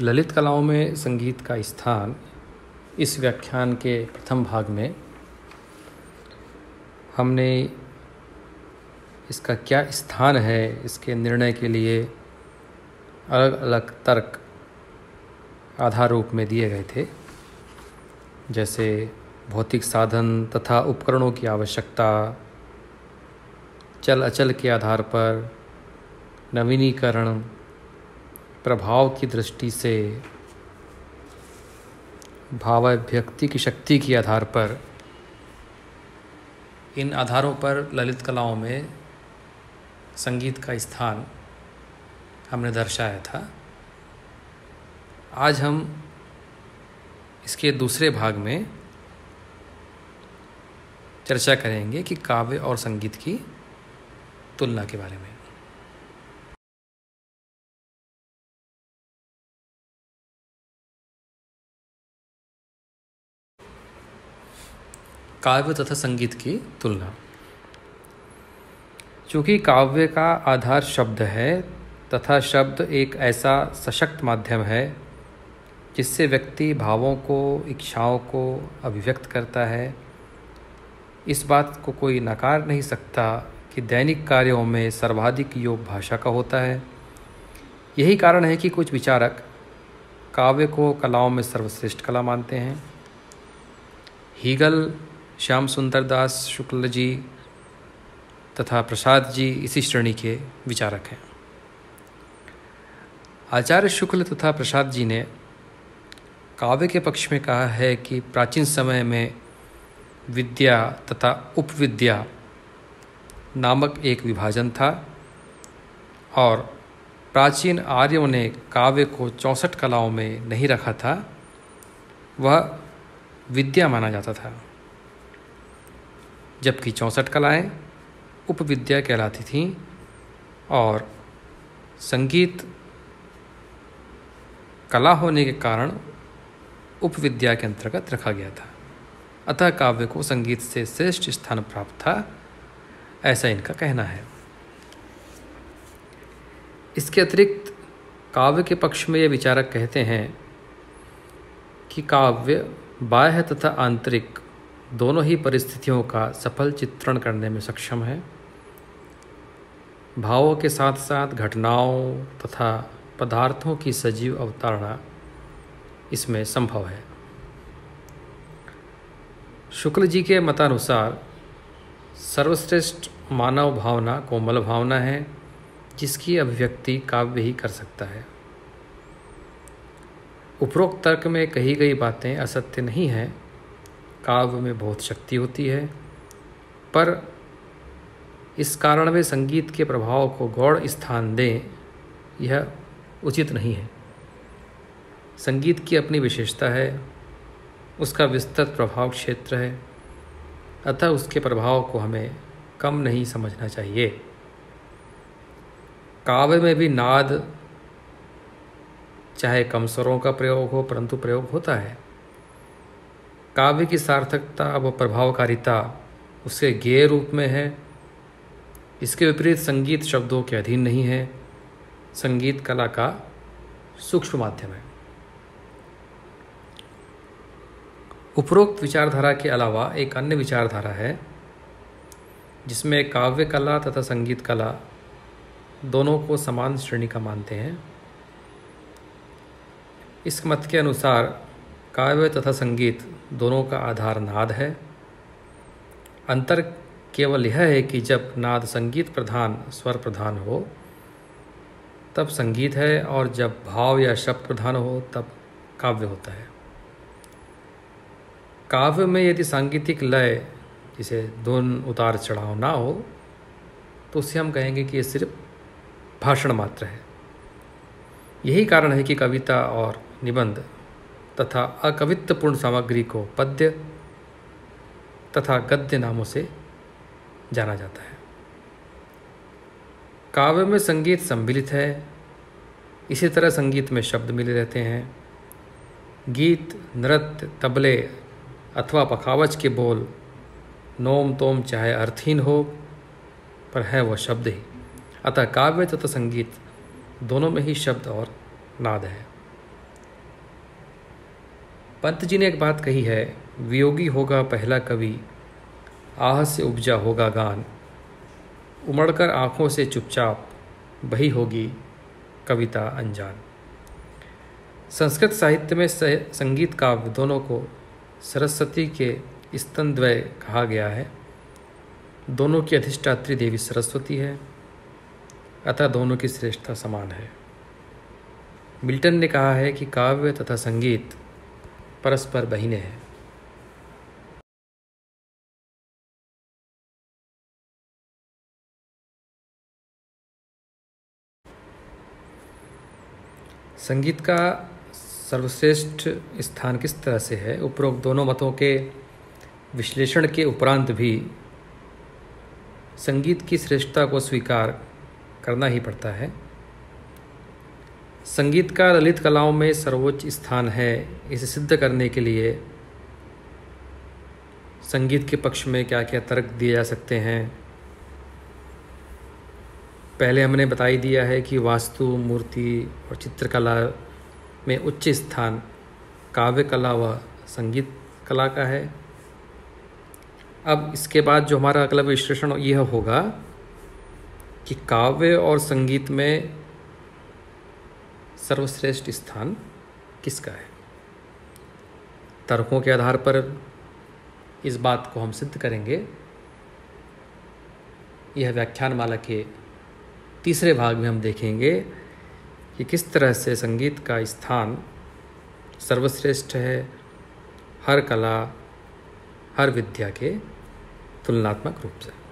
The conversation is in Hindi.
ललित कलाओं में संगीत का स्थान, इस व्याख्यान के प्रथम भाग में हमने इसका क्या स्थान है, इसके निर्णय के लिए अलग अलग तर्क आधार रूप में दिए गए थे। जैसे भौतिक साधन तथा उपकरणों की आवश्यकता, चल अचल के आधार पर नवीनीकरण, प्रभाव की दृष्टि से भावाभिव्यक्ति की शक्ति के आधार पर, इन आधारों पर ललित कलाओं में संगीत का स्थान हमने दर्शाया था। आज हम इसके दूसरे भाग में चर्चा करेंगे कि काव्य और संगीत की तुलना के बारे में। काव्य तथा संगीत की तुलना। चूँकि काव्य का आधार शब्द है तथा शब्द एक ऐसा सशक्त माध्यम है जिससे व्यक्ति भावों को, इच्छाओं को अभिव्यक्त करता है, इस बात को कोई नकार नहीं सकता कि दैनिक कार्यों में सर्वाधिक योग भाषा का होता है। यही कारण है कि कुछ विचारक काव्य को कलाओं में सर्वश्रेष्ठ कला मानते हैं। हीगल, श्याम सुंदर दास शुक्ल जी तथा प्रसाद जी इसी श्रेणी के विचारक हैं। आचार्य शुक्ल तथा प्रसाद जी ने काव्य के पक्ष में कहा है कि प्राचीन समय में विद्या तथा उपविद्या नामक एक विभाजन था और प्राचीन आर्यों ने काव्य को 64 कलाओं में नहीं रखा था, वह विद्या माना जाता था, जबकि 64 कलाएं उपविद्या कहलाती थीं और संगीत कला होने के कारण उपविद्या के अंतर्गत रखा गया था। अतः काव्य को संगीत से श्रेष्ठ स्थान प्राप्त था, ऐसा इनका कहना है। इसके अतिरिक्त काव्य के पक्ष में ये विचारक कहते हैं कि काव्य बाह्य तथा आंतरिक दोनों ही परिस्थितियों का सफल चित्रण करने में सक्षम है। भावों के साथ साथ घटनाओं तथा पदार्थों की सजीव अवतारणा इसमें संभव है। शुक्ल जी के मतानुसार सर्वश्रेष्ठ मानव भावना कोमल भावना है, जिसकी अभिव्यक्ति काव्य ही कर सकता है। उपरोक्त तर्क में कही गई बातें असत्य नहीं हैं। काव्य में बहुत शक्ति होती है, पर इस कारण वे संगीत के प्रभाव को गौण स्थान दें, यह उचित नहीं है। संगीत की अपनी विशेषता है, उसका विस्तृत प्रभाव क्षेत्र है, अतः उसके प्रभाव को हमें कम नहीं समझना चाहिए। काव्य में भी नाद, चाहे कम स्वरों का प्रयोग हो, परंतु प्रयोग होता है। काव्य की सार्थकता व प्रभावकारिता उसके गेय रूप में है। इसके विपरीत संगीत शब्दों के अधीन नहीं है, संगीत कला का सूक्ष्म माध्यम है। उपरोक्त विचारधारा के अलावा एक अन्य विचारधारा है जिसमें काव्य कला तथा संगीत कला दोनों को समान श्रेणी का मानते हैं। इस मत के अनुसार काव्य तथा संगीत दोनों का आधार नाद है। अंतर केवल यह है कि जब नाद संगीत प्रधान स्वर प्रधान हो तब संगीत है, और जब भाव या शब्द प्रधान हो तब काव्य होता है। काव्य में यदि सांगीतिक लय, जिसे धुन उतार चढ़ाव ना हो, तो उससे हम कहेंगे कि ये सिर्फ भाषण मात्र है। यही कारण है कि कविता और निबंध तथा अकवित्वपूर्ण सामग्री को पद्य तथा गद्य नामों से जाना जाता है। काव्य में संगीत सम्मिलित है, इसी तरह संगीत में शब्द मिले रहते हैं। गीत, नृत्य, तबले अथवा पखावज के बोल नोम तोम चाहे अर्थहीन हो, पर है वह शब्द ही। अतः काव्य तथा संगीत दोनों में ही शब्द और नाद है। पंत जी ने एक बात कही है, वियोगी होगा पहला कवि, आह से उपजा होगा गान, उमड़कर आँखों से चुपचाप बही होगी कविता अनजान। संस्कृत साहित्य में संगीत काव्य दोनों को सरस्वती के स्तनद्वय कहा गया है। दोनों की अधिष्ठात्री देवी सरस्वती है, अतः दोनों की श्रेष्ठता समान है। मिल्टन ने कहा है कि काव्य तथा संगीत परस्पर बहिने हैं। संगीत का सर्वश्रेष्ठ स्थान किस तरह से है, उपरोक्त दोनों मतों के विश्लेषण के उपरांत भी संगीत की श्रेष्ठता को स्वीकार करना ही पड़ता है। संगीत का ललित कलाओं में सर्वोच्च स्थान है, इसे सिद्ध करने के लिए संगीत के पक्ष में क्या क्या तर्क दिए जा सकते हैं। पहले हमने बता ही दिया है कि वास्तु, मूर्ति और चित्रकला में उच्च स्थान काव्य कला व संगीत कला का है। अब इसके बाद जो हमारा अगला विश्लेषण यह होगा कि काव्य और संगीत में सर्वश्रेष्ठ स्थान किसका है। तर्कों के आधार पर इस बात को हम सिद्ध करेंगे। यह व्याख्यानमाला के तीसरे भाग में हम देखेंगे कि किस तरह से संगीत का स्थान सर्वश्रेष्ठ है हर कला, हर विद्या के तुलनात्मक रूप से।